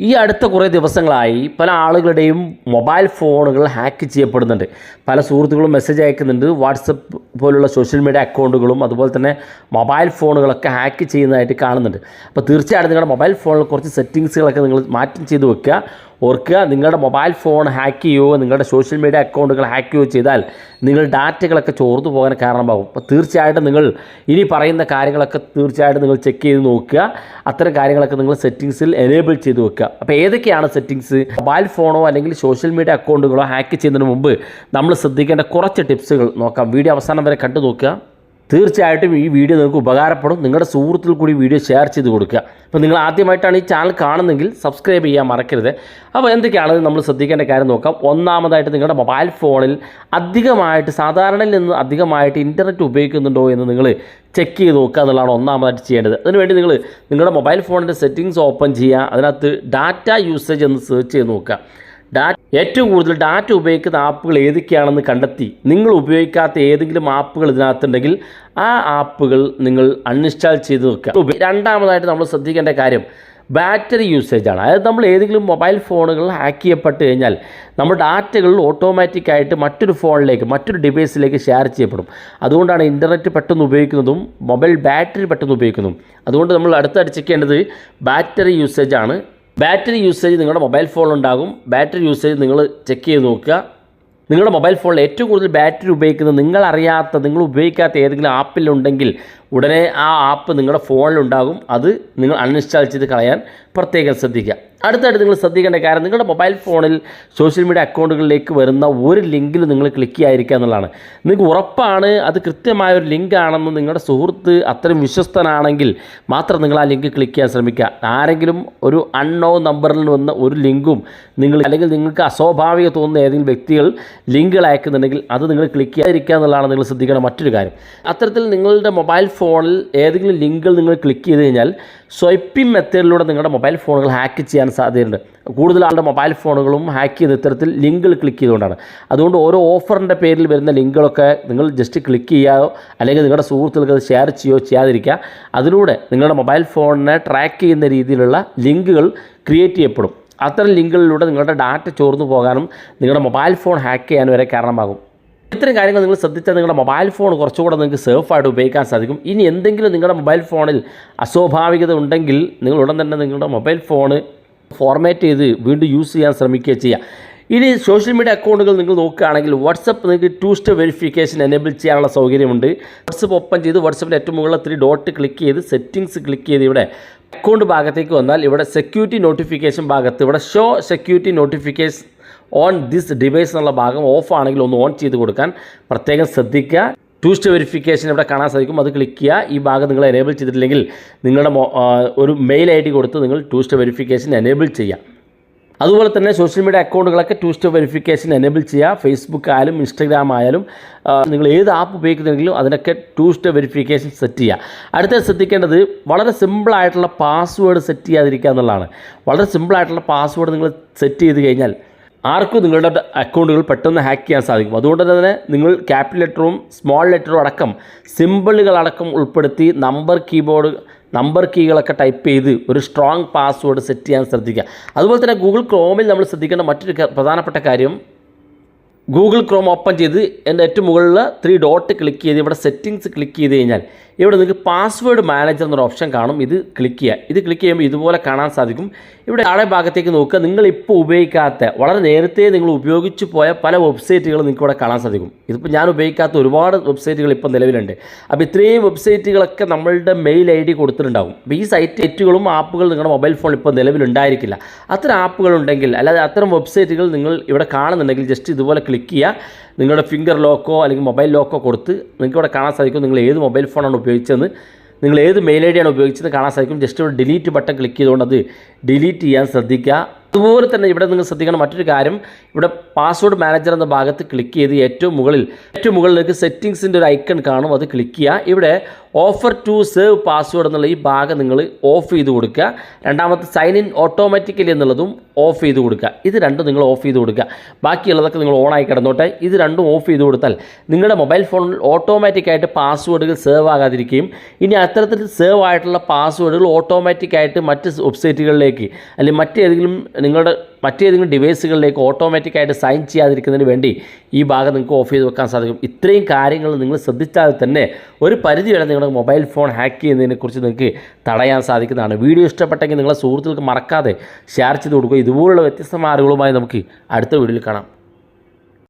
ഈ അടുത്ത കുറേ ദിവസങ്ങളായി പല ആളുകളുടെയും മൊബൈൽ ഫോണുകൾ ഹാക്ക് ചെയ്യപ്പെടുന്നുണ്ട്. പല സുഹൃത്തുക്കളും മെസ്സേജ് അയക്കുന്നുണ്ട്. വാട്സപ്പ് പോലുള്ള സോഷ്യൽ മീഡിയ അക്കൗണ്ടുകളും അതുപോലെ തന്നെ മൊബൈൽ ഫോണുകളൊക്കെ ഹാക്ക് ചെയ്യുന്നതായിട്ട് കാണുന്നുണ്ട്. അപ്പോൾ തീർച്ചയായിട്ടും നിങ്ങളുടെ മൊബൈൽ ഫോണിൽ കുറച്ച് സെറ്റിങ്സുകളൊക്കെ നിങ്ങൾ മാറ്റം ചെയ്ത് വെക്കുക. ഓർക്കുക, നിങ്ങളുടെ മൊബൈൽ ഫോൺ ഹാക്ക് ചെയ്യുകയോ നിങ്ങളുടെ സോഷ്യൽ മീഡിയ അക്കൗണ്ടുകൾ ഹാക്ക് ചെയ്യുകയോ ചെയ്താൽ നിങ്ങൾ ഡാറ്റകളൊക്കെ ചോർന്നു പോകാൻ കാരണമാകും. അപ്പോൾ തീർച്ചയായിട്ടും നിങ്ങൾ ഇനി പറയുന്ന കാര്യങ്ങളൊക്കെ തീർച്ചയായിട്ടും നിങ്ങൾ ചെക്ക് ചെയ്ത് നോക്കുക. അത്തരം കാര്യങ്ങളൊക്കെ നിങ്ങൾ സെറ്റിങ്സിൽ എനേബിൾ ചെയ്ത് വെക്കുക. അപ്പോൾ ഏതൊക്കെയാണ് സെറ്റിങ്സ്? മൊബൈൽ ഫോണോ അല്ലെങ്കിൽ സോഷ്യൽ മീഡിയ അക്കൗണ്ടുകളോ ഹാക്ക് ചെയ്യുന്നതിന് മുമ്പ് നമ്മൾ ശ്രദ്ധിക്കേണ്ട കുറച്ച് ടിപ്സുകൾ നോക്കാം. വീഡിയോ അവസാനം വരെ കണ്ടു നോക്കുക. തീർച്ചയായിട്ടും ഈ വീഡിയോ നിങ്ങൾക്ക് ഉപകാരപ്പെടും. നിങ്ങളുടെ സുഹൃത്തുക്കൾ കൂടി വീഡിയോ ഷെയർ ചെയ്ത് കൊടുക്കുക. അപ്പോൾ നിങ്ങൾ ആദ്യമായിട്ടാണ് ഈ ചാനൽ കാണുന്നതെങ്കിൽ സബ്സ്ക്രൈബ് ചെയ്യാൻ മറക്കരുത്. അപ്പോൾ എന്തൊക്കെയാണ് നമ്മൾ ശ്രദ്ധിക്കേണ്ട കാര്യം നോക്കാം. ഒന്നാമതായിട്ട് നിങ്ങളുടെ മൊബൈൽ ഫോണിൽ അധികമായിട്ട് സാധാരണയിൽ നിന്ന് അധികമായിട്ട് ഇൻ്റർനെറ്റ് ഉപയോഗിക്കുന്നുണ്ടോ എന്ന് നിങ്ങൾ ചെക്ക് ചെയ്ത് നോക്കുക എന്നുള്ളതാണ് ഒന്നാമതായിട്ട് ചെയ്യേണ്ടത്. അതിനുവേണ്ടി നിങ്ങൾ നിങ്ങളുടെ മൊബൈൽ ഫോണിൻ്റെ സെറ്റിങ്സ് ഓപ്പൺ ചെയ്യുക. അതിനകത്ത് ഡാറ്റ യൂസേജ് എന്ന് സെർച്ച് ചെയ്ത് നോക്കുക. ഏറ്റവും കൂടുതൽ ഡാറ്റ ഉപയോഗിക്കുന്ന ആപ്പുകൾ ഏതൊക്കെയാണെന്ന് കണ്ടെത്തി നിങ്ങൾ ഉപയോഗിക്കാത്ത ഏതെങ്കിലും ആപ്പുകൾ ഇതിനകത്തുണ്ടെങ്കിൽ ആ ആപ്പുകൾ നിങ്ങൾ അൺഇൻസ്റ്റാൾ ചെയ്ത് വെക്കുക. രണ്ടാമതായിട്ട് നമ്മൾ ശ്രദ്ധിക്കേണ്ട കാര്യം ബാറ്ററി യൂസേജാണ്. അതായത് നമ്മൾ ഏതെങ്കിലും മൊബൈൽ ഫോണുകൾ ഹാക്ക് ചെയ്യപ്പെട്ട് കഴിഞ്ഞാൽ നമ്മുടെ ഡാറ്റകൾ ഓട്ടോമാറ്റിക്കായിട്ട് മറ്റൊരു ഫോണിലേക്ക് മറ്റൊരു ഡിവൈസിലേക്ക് ഷെയർ ചെയ്യപ്പെടും. അതുകൊണ്ടാണ് ഇൻ്റർനെറ്റ് പെട്ടെന്ന് ഉപയോഗിക്കുന്നതും മൊബൈൽ ബാറ്ററി പെട്ടെന്ന് ഉപയോഗിക്കുന്നതും. അതുകൊണ്ട് നമ്മൾ അടുത്തടിച്ചേക്കേണ്ടത് ബാറ്ററി യൂസേജാണ്. ബാറ്ററി യൂസേജ് നിങ്ങളുടെ മൊബൈൽ ഫോണിലുണ്ടാകും. ബാറ്ററി യൂസേജ് നിങ്ങൾ ചെക്ക് ചെയ്ത് നോക്കുക. നിങ്ങളുടെ മൊബൈൽ ഫോണിൽ ഏറ്റവും കൂടുതൽ ബാറ്ററി ഉപയോഗിക്കുന്നത് നിങ്ങൾ ഉപയോഗിക്കാത്ത ഏതെങ്കിലും ആപ്പിലുണ്ടെങ്കിൽ ഉടനെ ആ ആപ്പ് നിങ്ങളുടെ ഫോണിലുണ്ടാകും. അത് നിങ്ങൾ അൺഇൻസ്റ്റാൾ ചെയ്ത് കളയാൻ പ്രത്യേകം ശ്രദ്ധിക്കുക. അടുത്തായിട്ട് നിങ്ങൾ ശ്രദ്ധിക്കേണ്ട കാര്യം നിങ്ങളുടെ മൊബൈൽ ഫോണിൽ സോഷ്യൽ മീഡിയ അക്കൗണ്ടുകളിലേക്ക് വരുന്ന ഒരു ലിങ്കിൽ നിങ്ങൾ ക്ലിക്ക് ചെയ്യാതിരിക്കുക എന്നുള്ളതാണ്. നിങ്ങൾക്ക് ഉറപ്പാണ് അത് കൃത്യമായ ഒരു ലിങ്ക് ആണെന്ന് നിങ്ങളുടെ സുഹൃത്ത് അത്രയും വിശ്വസ്തനാണെങ്കിൽ മാത്രം നിങ്ങൾ ആ ലിങ്ക് ക്ലിക്ക് ചെയ്യാൻ ശ്രമിക്കുക. ആരെങ്കിലും ഒരു അൺനോൺ നമ്പറിൽ വന്ന ഒരു ലിങ്കും അല്ലെങ്കിൽ നിങ്ങൾക്ക് അസ്വാഭാവിക തോന്നുന്ന ഏതെങ്കിലും വ്യക്തികൾ ലിങ്കുകൾ അയക്കുന്നുണ്ടെങ്കിൽ അത് നിങ്ങൾ ക്ലിക്ക് ചെയ്യാതിരിക്കുക എന്നുള്ളതാണ് നിങ്ങൾ ശ്രദ്ധിക്കേണ്ട മറ്റൊരു കാര്യം. അത്തരത്തിൽ നിങ്ങളുടെ മൊബൈൽ ഫോണിൽ ഏതെങ്കിലും ലിങ്കുകൾ നിങ്ങൾ ക്ലിക്ക് ചെയ്ത് കഴിഞ്ഞാൽ സ്വൈപ്പിംഗ് മെത്തേഡിലൂടെ നിങ്ങളുടെ മൊബൈൽ ഫോണുകൾ ഹാക്ക് ചെയ്യാൻ സാധ്യതയുണ്ട്. കൂടുതൽ ആളുടെ മൊബൈൽ ഫോണുകളും ഹാക്ക് ചെയ്യുന്ന ഇത്തരത്തിൽ ലിങ്കുകൾ ക്ലിക്ക് ചെയ്തുകൊണ്ടാണ്. അതുകൊണ്ട് ഓരോ ഓഫറിൻ്റെ പേരിൽ വരുന്ന ലിങ്കുകളൊക്കെ നിങ്ങൾ ജസ്റ്റ് ക്ലിക്ക് ചെയ്യുകയോ അല്ലെങ്കിൽ നിങ്ങളുടെ സുഹൃത്തുക്കൾക്ക് അത് ഷെയർ ചെയ്യുകയോ ചെയ്യാതിരിക്കുക. അതിലൂടെ നിങ്ങളുടെ മൊബൈൽ ഫോണിനെ ട്രാക്ക് ചെയ്യുന്ന രീതിയിലുള്ള ലിങ്കുകൾ ക്രിയേറ്റ് ചെയ്യപ്പെടും. അത്തരം ലിങ്കുകളിലൂടെ നിങ്ങളുടെ ഡാറ്റ ചോർന്നു പോകാനും നിങ്ങളുടെ മൊബൈൽ ഫോൺ ഹാക്ക് ചെയ്യാനും വരെ കാരണമാകും. ഇത്തരം കാര്യങ്ങൾ നിങ്ങൾ ശ്രദ്ധിച്ചാൽ നിങ്ങളുടെ മൊബൈൽ ഫോൺ കുറച്ചുകൂടെ നിങ്ങൾക്ക് സേഫായിട്ട് ഉപയോഗിക്കാൻ സാധിക്കും. ഇനി എന്തെങ്കിലും നിങ്ങളുടെ മൊബൈൽ ഫോണിൽ അസ്വാഭാവികത ഉണ്ടെങ്കിൽ നിങ്ങൾ ഉടൻ തന്നെ നിങ്ങളുടെ മൊബൈൽ ഫോണ് ഫോർമാറ്റ് ചെയ്ത് വീണ്ടും യൂസ് ചെയ്യാൻ ശ്രമിക്കുക ചെയ്യുക. ഇനി സോഷ്യൽ മീഡിയ അക്കൗണ്ടുകൾ നിങ്ങൾ നോക്കുകയാണെങ്കിൽ വാട്സപ്പ് നിങ്ങൾക്ക് 2 സ്റ്റെപ്പ് വെരിഫിക്കേഷൻ എനേബിൾ ചെയ്യാനുള്ള സൗകര്യമുണ്ട്. വാട്സപ്പ് ഓപ്പൺ ചെയ്ത് വാട്സപ്പിൽ ഏറ്റവും മുകളിൽ 3 ഡോട്ട് ക്ലിക്ക് ചെയ്ത് സെറ്റിങ്സ് ക്ലിക്ക് ചെയ്ത് ഇവിടെ അക്കൗണ്ട് ഭാഗത്തേക്ക് വന്നാൽ ഇവിടെ സെക്യൂരിറ്റി നോട്ടിഫിക്കേഷൻ ഭാഗത്ത് ഇവിടെ show security notification on this device എന്നുള്ള ഭാഗം ഓഫ് ആണെങ്കിൽ ഒന്ന് ഓൺ ചെയ്ത് കൊടുക്കാൻ പ്രത്യേകം ശ്രദ്ധിക്കുക. 2 സ്റ്റെപ്പ് വെരിഫിക്കേഷൻ ഇവിടെ കാണാൻ സാധിക്കും. അത് ക്ലിക്ക് ചെയ്യുക. ഈ ഭാഗം നിങ്ങൾ എനേബിൾ ചെയ്തിട്ടില്ലെങ്കിൽ നിങ്ങളുടെ ഒരു മെയിൽ ID കൊടുത്ത് നിങ്ങൾ 2 സ്റ്റെപ്പ് വെരിഫിക്കേഷൻ എനേബിൾ ചെയ്യുക. അതുപോലെ തന്നെ സോഷ്യൽ മീഡിയ അക്കൗണ്ടുകളൊക്കെ 2 സ്റ്റെപ്പ് വെരിഫിക്കേഷൻ എനേബിൾ ചെയ്യുക. ഫേസ്ബുക്ക് ആയാലും ഇൻസ്റ്റഗ്രാം ആയാലും നിങ്ങൾ ഏത് ആപ്പ് ഉപയോഗിക്കുന്നെങ്കിലും അതിനൊക്കെ 2 സ്റ്റെപ്പ് വെരിഫിക്കേഷൻ സെറ്റ് ചെയ്യുക. അടുത്ത ശ്രദ്ധിക്കേണ്ടത് വളരെ സിമ്പിളായിട്ടുള്ള പാസ്വേഡ് സെറ്റ് ചെയ്യാതിരിക്കുക എന്നുള്ളതാണ്. വളരെ സിമ്പിളായിട്ടുള്ള പാസ്വേഡ് നിങ്ങൾ സെറ്റ് ചെയ്ത് കഴിഞ്ഞാൽ ആർക്കും നിങ്ങളുടെ അക്കൗണ്ടുകൾ പെട്ടെന്ന് ഹാക്ക് ചെയ്യാൻ സാധിക്കും. അതുകൊണ്ട് തന്നെ നിങ്ങൾ ക്യാപിറ്റൽ ലെറ്ററും സ്മോൾ ലെറ്ററും അടക്കം സിമ്പിളുകളടക്കം ഉൾപ്പെടുത്തി നമ്പർ കീകളൊക്കെ ടൈപ്പ് ചെയ്ത് ഒരു സ്ട്രോങ് പാസ്വേഡ് സെറ്റ് ചെയ്യാൻ ശ്രദ്ധിക്കുക. അതുപോലെ തന്നെ ഗൂഗിൾ ക്രോമിൽ നമ്മൾ ശ്രദ്ധിക്കേണ്ട മറ്റൊരു പ്രധാനപ്പെട്ട കാര്യം, ഗൂഗിൾ ക്രോം ഓപ്പൺ ചെയ്ത് എൻ്റെ ഏറ്റവും മുകളിൽ 3 ഡോട്ട് ക്ലിക്ക് ചെയ്ത് ഇവിടെ സെറ്റിങ്സ് ക്ലിക്ക് ചെയ്ത് കഴിഞ്ഞാൽ ഇവിടെ നിങ്ങൾക്ക് പാസ്വേഡ് മാനേജർ എന്നൊരു ഓപ്ഷൻ കാണും. ഇത് ക്ലിക്ക് ചെയ്യുക. ഇത് ക്ലിക്ക് ചെയ്യുമ്പോൾ ഇതുപോലെ കാണാൻ സാധിക്കും. ഇവിടെ താഴെ ഭാഗത്തേക്ക് നോക്കുക. നിങ്ങളിപ്പോൾ ഉപയോഗിക്കാത്ത വളരെ നേരത്തെ നിങ്ങൾ ഉപയോഗിച്ച് പോയ പല വെബ്സൈറ്റുകൾ നിങ്ങൾക്ക് ഇവിടെ കാണാൻ സാധിക്കും. ഇതിപ്പോൾ ഞാൻ ഉപയോഗിക്കാത്ത ഒരുപാട് വെബ്സൈറ്റുകൾ ഇപ്പോൾ നിലവിലുണ്ട്. അപ്പോൾ ഇത്രയും വെബ്സൈറ്റുകളൊക്കെ നമ്മളുടെ മെയിൽ ID കൊടുത്തിട്ടുണ്ടാകും. അപ്പോൾ ഈ സൈറ്റുകളും ആപ്പുകൾ നിങ്ങളുടെ മൊബൈൽ ഫോണിൽ ഇപ്പോൾ നിലവിലുണ്ടായിരിക്കില്ല. അത്തരം ആപ്പുകളുണ്ടെങ്കിൽ അല്ലാതെ അത്തരം വെബ്സൈറ്റുകൾ നിങ്ങൾ ഇവിടെ കാണുന്നുണ്ടെങ്കിൽ ജസ്റ്റ് ഇതുപോലെ ക്ലിക്ക് ചെയ്യുക. നിങ്ങളുടെ ഫിംഗർ ലോക്കോ അല്ലെങ്കിൽ മൊബൈൽ ലോക്കോ കൊടുത്ത് നിങ്ങൾക്ക് ഇവിടെ കാണാൻ സാധിക്കും നിങ്ങൾ ഏത് മൊബൈൽ ഫോണാണ് ഉപയോഗിച്ചതെന്ന്, നിങ്ങൾ ഏത് മെയിൽ ID ആണ് ഉപയോഗിച്ചത് കാണാൻ സാധിക്കും. ജസ്റ്റ് ഇവിടെ ഡിലീറ്റ് ബട്ടൺ ക്ലിക്ക് ചെയ്തുകൊണ്ട് അത് ഡിലീറ്റ് ചെയ്യാൻ ശ്രദ്ധിക്കുക. അതുപോലെ തന്നെ ഇവിടെ നിങ്ങൾ ശ്രദ്ധിക്കണം മറ്റൊരു കാര്യം, ഇവിടെ പാസ്വേഡ് മാനേജർ എന്ന ഭാഗത്ത് ക്ലിക്ക് ചെയ്ത് ഏറ്റവും മുകളിൽ നിങ്ങൾക്ക് സെറ്റിങ്സിൻ്റെ ഒരു ഐക്കൺ കാണും. അത് ക്ലിക്ക് ചെയ്യുക. ഇവിടെ ഓഫർ ടു സേവ് പാസ്വേഡ് എന്നുള്ള ഈ ഭാഗം നിങ്ങൾ ഓഫ് ചെയ്ത് കൊടുക്കുക. രണ്ടാമത്തെ സൈൻ ഇൻ ഓട്ടോമാറ്റിക്കലി എന്നുള്ളതും ഓഫ് ചെയ്ത് കൊടുക്കുക. ഇത് രണ്ടും നിങ്ങൾ ഓഫ് ചെയ്ത് കൊടുക്കുക. ബാക്കിയുള്ളതൊക്കെ നിങ്ങൾ ഓണായി കിടന്നോട്ടെ. ഇത് രണ്ടും ഓഫ് ചെയ്ത് കൊടുത്താൽ നിങ്ങളുടെ മൊബൈൽ ഫോണിൽ ഓട്ടോമാറ്റിക്കായിട്ട് പാസ്വേഡുകൾ സേവ് ആകാതിരിക്കുകയും ഇനി അത്തരത്തിൽ സേവ് ആയിട്ടുള്ള പാസ്വേഡുകൾ ഓട്ടോമാറ്റിക്കായിട്ട് മറ്റ് വെബ്സൈറ്റുകളിലേക്ക് അല്ലെങ്കിൽ മറ്റേതെങ്കിലും ഡിവൈസുകളിലേക്ക് ഓട്ടോമാറ്റിക്കായിട്ട് സൈൻ ചെയ്യാതിരിക്കുന്നതിന് വേണ്ടി ഈ ഭാഗം നിങ്ങൾക്ക് ഓഫ് ചെയ്ത് വെക്കാൻ സാധിക്കും. ഇത്രയും കാര്യങ്ങൾ നിങ്ങൾ ശ്രദ്ധിച്ചാൽ തന്നെ ഒരു പരിധി വരെ നിങ്ങളുടെ മൊബൈൽ ഫോൺ ഹാക്ക് ചെയ്യുന്നതിനെക്കുറിച്ച് നിങ്ങൾക്ക് തടയാൻ സാധിക്കുന്നതാണ്. വീഡിയോ ഇഷ്ടപ്പെട്ടെങ്കിൽ നിങ്ങളെ സുഹൃത്തുക്കൾക്ക് മറക്കാതെ ഷെയർ ചെയ്ത് കൊടുക്കുക. ഇതുപോലുള്ള വ്യത്യസ്തമായ അറിവുകളുമായി നമുക്ക് അടുത്ത വീഡിയോയിൽ കാണാം.